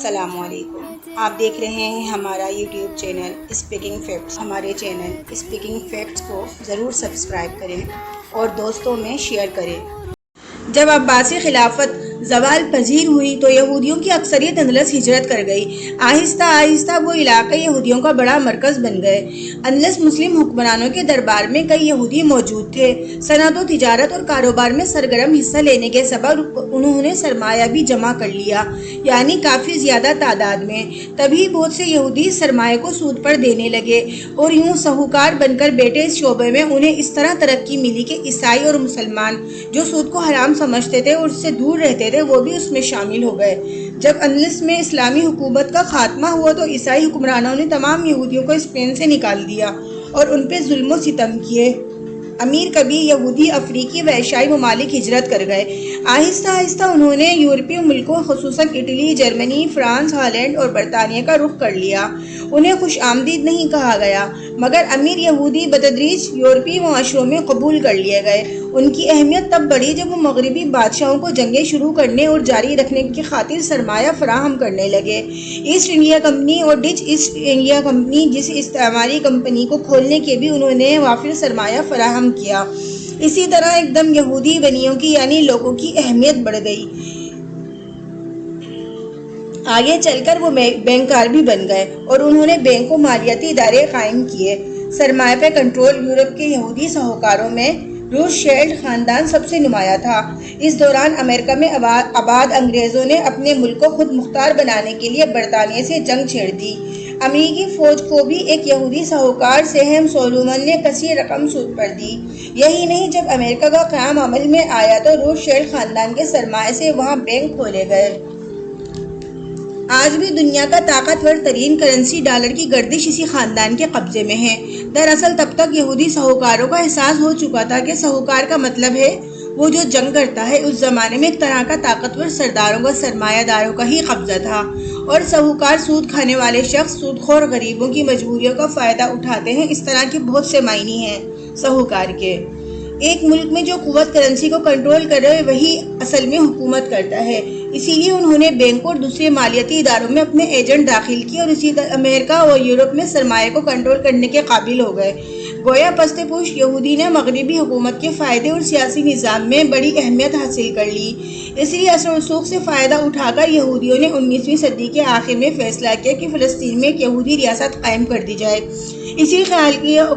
السلام علیکم، آپ دیکھ رہے ہیں ہمارا یوٹیوب چینل اسپیکنگ فیکٹس۔ ہمارے چینل اسپیکنگ فیکٹس کو ضرور سبسکرائب کریں اور دوستوں میں شیئر کریں۔ جب عباسی خلافت زوال پذیر ہوئی تو یہودیوں کی اکثریت اندلس ہجرت کر گئی۔ آہستہ آہستہ وہ علاقے یہودیوں کا بڑا مرکز بن گئے۔ اندلس مسلم حکمرانوں کے دربار میں کئی یہودی موجود تھے۔ صنعت و تجارت اور کاروبار میں سرگرم حصہ لینے کے سبب انہوں نے سرمایہ بھی جمع کر لیا، یعنی کافی زیادہ تعداد میں۔ تبھی بہت سے یہودی سرمایہ کو سود پر دینے لگے اور یوں ساہوکار بن کر بیٹھے۔ اس شعبے میں انہیں اس طرح ترقی ملی کہ عیسائی اور مسلمان جو سود کو حرام سمجھتے تھے اور اس سے دور رہتے تھے، وہ بھی اس میں شامل ہو گئے۔ جب اندلس میں اسلامی حکومت کا خاتمہ ہوا تو عیسائی حکمرانوں نے تمام یہودیوں کو اسپین سے نکال دیا اور ان پہ ظلم و ستم کیے۔ امیر کبیر یہودی افریقی و ایشیائی ممالک ہجرت کر گئے۔ آہستہ آہستہ انہوں نے یورپی ملکوں خصوصاً اٹلی، جرمنی، فرانس، ہالینڈ اور برطانیہ کا رخ کر لیا۔ انہیں خوش آمدید نہیں کہا گیا، مگر امیر یہودی بتدریج یورپی معاشروں میں قبول کر لیے گئے۔ ان کی اہمیت تب بڑھی جب وہ مغربی بادشاہوں کو جنگیں شروع کرنے اور جاری رکھنے کی خاطر سرمایہ فراہم کرنے لگے۔ ایسٹ انڈیا کمپنی اور ڈچ ایسٹ انڈیا کمپنی جس استعماری کمپنی کو کھولنے کے بھی انہوں نے وافر سرمایہ فراہم کیا۔ اسی طرح ایک دم یہودی بنیوں کی یعنی لوگوں کی اہمیت بڑھ گئی۔ آگے چل کر وہ بینکار بھی بن گئے اور انہوں نے بینک و مالیاتی ادارے قائم کیے۔ سرمایہ پہ کنٹرول یورپ کے یہودی ساہوکاروں میں روتشیلڈ خاندان سب سے نمایاں تھا۔ اس دوران امریکہ میں آباد انگریزوں نے اپنے ملک کو خود مختار بنانے کے لیے برطانیہ سے جنگ چھیڑ دی۔ امریکی فوج کو بھی ایک یہودی ساہوکار سیہم سولومن نے کثیر رقم سود پر دی۔ یہی نہیں، جب امریکہ کا قیام عمل میں آیا تو روتشیلڈ خاندان کے سرمایہ سے وہاں بینک کھولے گئے۔ آج بھی دنیا کا طاقتور ترین کرنسی ڈالر کی گردش اسی خاندان کے قبضے میں ہے۔ دراصل تب تک یہودی ساہوکاروں کو احساس ہو چکا تھا کہ ساہوکار کا مطلب ہے وہ جو جنگ کرتا ہے۔ اس زمانے میں ایک طرح کا طاقتور سرداروں کا سرمایہ داروں کا ہی قبضہ تھا اور ساہوکار سود کھانے والے شخص سود خور غریبوں کی مجبوریوں کا فائدہ اٹھاتے ہیں۔ اس طرح کے بہت سے معنی ہیں ساہوکار کے۔ ایک ملک میں جو قوت کرنسی کو کنٹرول کر رہے وہی اصل میں حکومت کرتا ہے۔ اسی لیے انہوں نے بینکوں اور دوسرے مالیاتی اداروں میں اپنے ایجنٹ داخل کیے اور اسی طرح امریکہ اور یورپ میں سرمایہ کو کنٹرول کرنے کے قابل ہو گئے۔ گویا پست پوش یہودی نے مغربی حکومت کے فائدے اور سیاسی نظام میں بڑی اہمیت حاصل کر لی۔ اس لیے اثر و رسوخ سے فائدہ اٹھا کر یہودیوں نے 19ویں صدی کے آخر میں فیصلہ کیا کہ فلسطین میں ایک یہودی ریاست قائم کر دی جائے۔ اسی خیال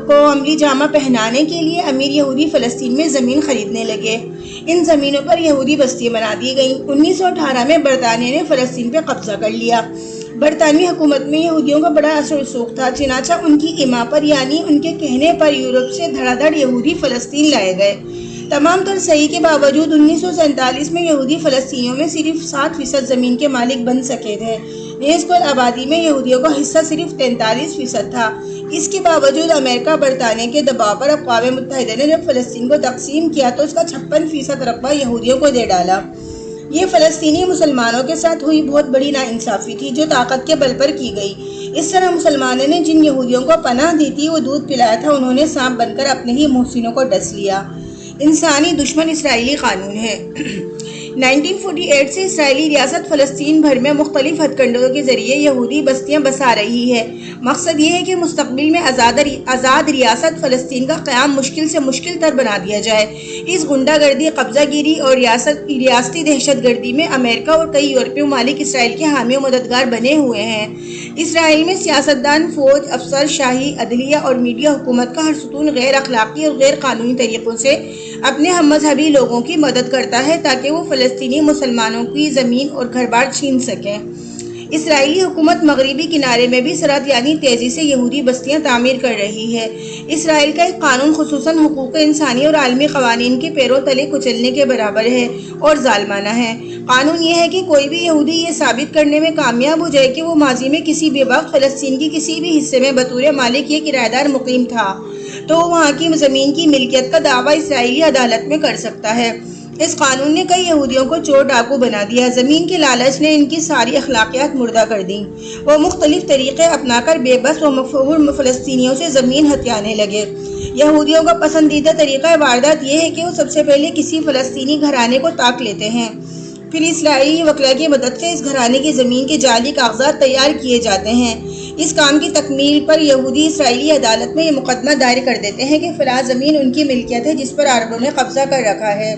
کو عملی جامہ پہنانے کے لیے امیر یہودی فلسطین میں زمین خریدنے لگے۔ ان زمینوں پر یہودی بستیاں بنا دی گئیں۔ 1918 میں برطانیہ نے فلسطین پہ قبضہ کر لیا۔ برطانوی حکومت میں یہودیوں کا بڑا اثر و رسوخ تھا، چنانچہ ان کی اما پر یعنی ان کے کہنے پر یورپ سے دھڑا دھڑ یہودی فلسطین لائے گئے۔ تمام تر صحیح کے باوجود 1947 میں یہودی فلسطینیوں میں صرف 7% زمین کے مالک بن سکے تھے۔ نیز کل آبادی میں یہودیوں کا حصہ صرف 43% تھا۔ اس کے باوجود امریکہ برطانیہ کے دباؤ پر اقوام متحدہ نے جب فلسطین کو تقسیم کیا تو اس کا 56% رقبہ یہودیوں کو دے ڈالا۔ یہ فلسطینی مسلمانوں کے ساتھ ہوئی بہت بڑی ناانصافی تھی جو طاقت کے بل پر کی گئی۔ اس طرح مسلمانوں نے جن یہودیوں کو پناہ دی تھی وہ دودھ پلایا تھا، انہوں نے سانپ بن کر اپنے ہی محسنوں کو ڈس لیا۔ انسانی دشمن اسرائیلی قانون ہے۔ 1948 سے اسرائیلی ریاست فلسطین بھر میں مختلف ہتھ کنڈوں کے ذریعے یہودی بستیاں بسا رہی ہے۔ مقصد یہ ہے کہ مستقبل میں آزاد ریاست فلسطین کا قیام مشکل سے مشکل تر بنا دیا جائے۔ اس غنڈہ گردی، قبضہ گیری اور ریاستی دہشت گردی میں امریکہ اور کئی یورپی ممالک اسرائیل کے حامی و مددگار بنے ہوئے ہیں۔ اسرائیل میں سیاستدان، فوج، افسر شاہی، عدلیہ اور میڈیا حکومت کا ہر ستون غیر اخلاقی اور غیر قانونی طریقوں سے اپنے ہم مذہبی لوگوں کی مدد کرتا ہے تاکہ وہ فلسطینی مسلمانوں کی زمین اور گھر بار چھین سکیں۔ اسرائیلی حکومت مغربی کنارے میں بھی سرعت یعنی تیزی سے یہودی بستیاں تعمیر کر رہی ہے۔ اسرائیل کا ایک قانون خصوصاً حقوق انسانی اور عالمی قوانین کے پیروں تلے کچلنے کے برابر ہے اور ظالمانہ ہے۔ قانون یہ ہے کہ کوئی بھی یہودی یہ ثابت کرنے میں کامیاب ہو جائے کہ وہ ماضی میں کسی بھی وقت فلسطین کی کسی بھی حصے میں بطور مالک یا کرایہ دار مقیم تھا تو وہ وہاں کی زمین کی ملکیت کا دعویٰ اسرائیلی عدالت میں کر سکتا ہے۔ اس قانون نے کئی یہودیوں کو چور ڈاکو بنا دیا۔ زمین کے لالچ نے ان کی ساری اخلاقیات مردہ کر دیں۔ وہ مختلف طریقے اپنا کر بے بس و مفہوم فلسطینیوں سے زمین ہتھیانے لگے۔ یہودیوں کا پسندیدہ طریقہ واردات یہ ہے کہ وہ سب سے پہلے کسی فلسطینی گھرانے کو طاق لیتے ہیں، پھر اسرائیلی وکلاء کی مدد سے اس گھرانے کی زمین کے جعلی کاغذات تیار کیے جاتے ہیں۔ اس کام کی تکمیل پر یہودی اسرائیلی عدالت میں یہ مقدمہ دائر کر دیتے ہیں کہ فلاں زمین ان کی ملکیت ہے جس پر عربوں نے قبضہ کر رکھا ہے۔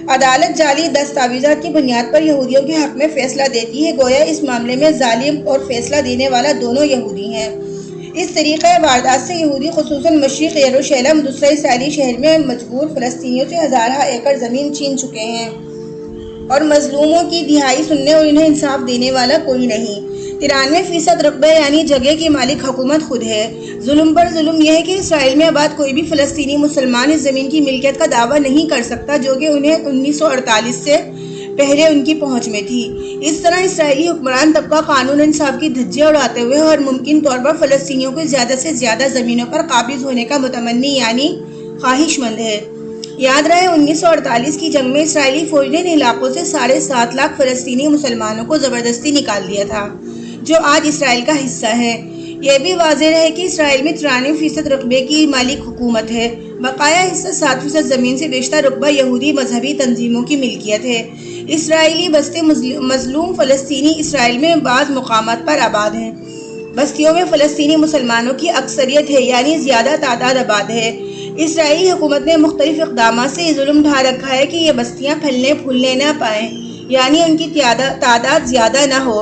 عدالت جعلی دستاویزات کی بنیاد پر یہودیوں کے حق میں فیصلہ دیتی ہے، گویا اس معاملے میں ظالم اور فیصلہ دینے والا دونوں یہودی ہیں۔ اس طریقہ واردات سے یہودی خصوصاً مشرق یروشلم دوسرے اسرائیلی شہر میں مجبور فلسطینیوں سے ہزارہ ایکڑ زمین چھین چکے ہیں اور مظلوموں کی دہائی سننے اور انہیں انصاف دینے والا کوئی نہیں۔ 93% رقبہ یعنی جگہ کی مالک حکومت خود ہے۔ ظلم پر ظلم یہ ہے کہ اسرائیل میں آباد کوئی بھی فلسطینی مسلمان اس زمین کی ملکیت کا دعویٰ نہیں کر سکتا جو کہ انہیں 1948 سے پہلے ان کی پہنچ میں تھی۔ اس طرح اسرائیلی حکمران طبقہ قانون انصاف کی دھجیاں اڑاتے ہوئے ہر ممکن طور پر فلسطینیوں کو زیادہ سے زیادہ زمینوں پر قابض ہونے کا متمنی یعنی خواہش مند ہے۔ یاد رہے 1948 کی جنگ میں اسرائیلی فوج نے ان علاقوں سے 7.5 لاکھ فلسطینی مسلمانوں کو زبردستی نکال دیا تھا جو آج اسرائیل کا حصہ ہے۔ یہ بھی واضح رہے کہ اسرائیل میں 93% رقبے کی مالک حکومت ہے، بقایا حصہ 7% زمین سے بیشتر رقبہ یہودی مذہبی تنظیموں کی ملکیت ہے۔ اسرائیلی بستے مظلوم فلسطینی اسرائیل میں بعض مقامات پر آباد ہیں۔ بستیوں میں فلسطینی مسلمانوں کی اکثریت ہے یعنی زیادہ تعداد آباد ہے۔ اسرائیلی حکومت نے مختلف اقدامات سے یہ ظلم ڈھا رکھا ہے کہ یہ بستیاں پھلنے پھولنے نہ پائیں یعنی ان کی تعداد زیادہ نہ ہو۔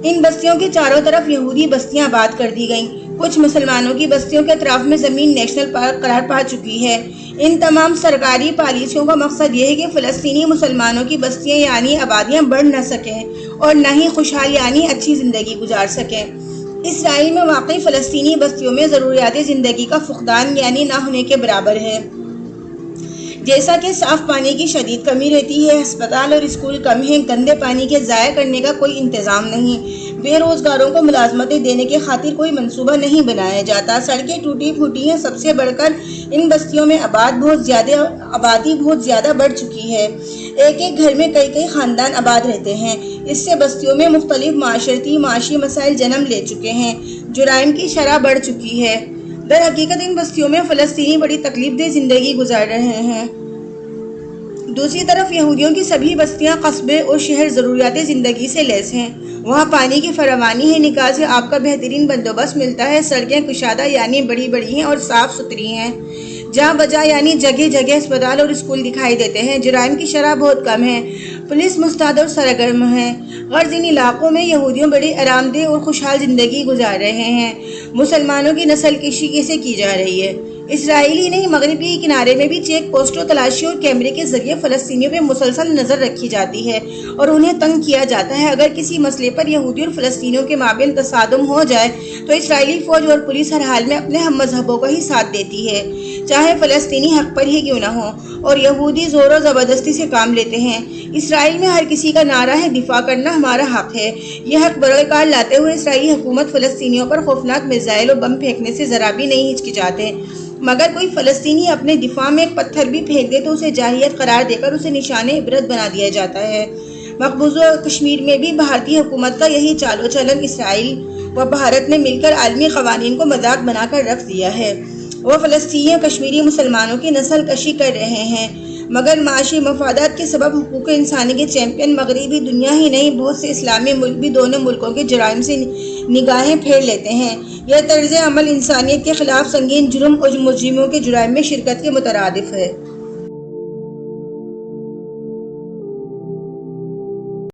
ان بستیوں کے چاروں طرف یہودی بستیاں آباد کر دی گئیں۔ کچھ مسلمانوں کی بستیوں کے اطراف میں زمین نیشنل پارک قرار پا چکی ہے۔ ان تمام سرکاری پالیسیوں کا مقصد یہ ہے کہ فلسطینی مسلمانوں کی بستیاں یعنی آبادیاں بڑھ نہ سکیں اور نہ ہی خوشحال یعنی اچھی زندگی گزار سکیں۔ اسرائیل میں واقعی فلسطینی بستیوں میں ضروریات زندگی کا فقدان یعنی نہ ہونے کے برابر ہے، جیسا کہ صاف پانی کی شدید کمی رہتی ہے، ہسپتال اور اسکول کم ہیں، گندے پانی کے ضائع کرنے کا کوئی انتظام نہیں، بے روزگاروں کو ملازمتیں دینے کی خاطر کوئی منصوبہ نہیں بنایا جاتا، سڑکیں ٹوٹی پھوٹی ہیں، سب سے بڑھ کر ان بستیوں میں آبادی بہت زیادہ بڑھ چکی ہے، ایک ایک گھر میں کئی خاندان آباد رہتے ہیں۔ اس سے بستیوں میں مختلف معاشی مسائل جنم لے چکے ہیں، جرائم کی شرح بڑھ چکی ہے۔ در حقیقت ان بستیوں میں فلسطینی بڑی تکلیف دہ زندگی گزار رہے ہیں۔ دوسری طرف یہودیوں کی سبھی بستیاں قصبے اور شہر ضروریات زندگی سے لیس ہیں۔ وہاں پانی کی فراوانی ہے، نکاح سے آب کا بہترین بندوبست ملتا ہے، سڑکیں کشادہ یعنی بڑی ہیں اور صاف ستھری ہیں، جہاں بجا یعنی جگہ جگہ ہسپتال اور اسکول دکھائی دیتے ہیں، جرائم کی شرح بہت کم ہے، پولیس مستعد اور سرگرم ہے۔ غرض ان علاقوں میں یہودیوں بڑی آرام دہ اور خوشحال زندگی گزار رہے ہیں۔ مسلمانوں کی نسل کشی کیسے کی جا رہی ہے؟ اسرائیلی نہیں مغربی کنارے میں بھی چیک پوسٹوں، تلاشی اور کیمرے کے ذریعے فلسطینیوں پہ مسلسل نظر رکھی جاتی ہے اور انہیں تنگ کیا جاتا ہے۔ اگر کسی مسئلے پر یہودی اور فلسطینیوں کے مابین تصادم ہو جائے تو اسرائیلی فوج اور پولیس ہر حال میں اپنے ہم مذہبوں کا ہی ساتھ دیتی ہے، چاہے فلسطینی حق پر ہی کیوں نہ ہو، اور یہودی زور و زبردستی سے کام لیتے ہیں۔ اسرائیل میں ہر کسی کا نعرہ ہے دفاع کرنا ہمارا حق ہے۔ یہ حق بروئے لاتے ہوئے اسرائیلی حکومت فلسطینیوں پر خوفناک میزائل اور بم پھینکنے سے ذرا بھی نہیں ہچکچاتے، مگر کوئی فلسطینی اپنے دفاع میں ایک پتھر بھی پھینک دے تو اسے جاہلیت قرار دے کر اسے نشان عبرت بنا دیا جاتا ہے۔ مقبوضہ کشمیر میں بھی بھارتی حکومت کا یہی چال و چلن اسرائیل و بھارت نے مل کر عالمی قوانین کو مذاق بنا کر رکھ دیا ہے۔ وہ فلسطینی اور کشمیری مسلمانوں کی نسل کشی کر رہے ہیں، مگر معاشی مفادات کے سبب حقوق انسانی کے چیمپئن مغربی دنیا ہی نہیں بہت سے اسلامی ملک بھی دونوں ملکوں کے جرائم سے نگاہیں پھیر لیتے ہیں۔ یہ طرز عمل انسانیت کے خلاف سنگین جرم اور مجرموں کے جرائم میں شرکت کے مترادف ہے۔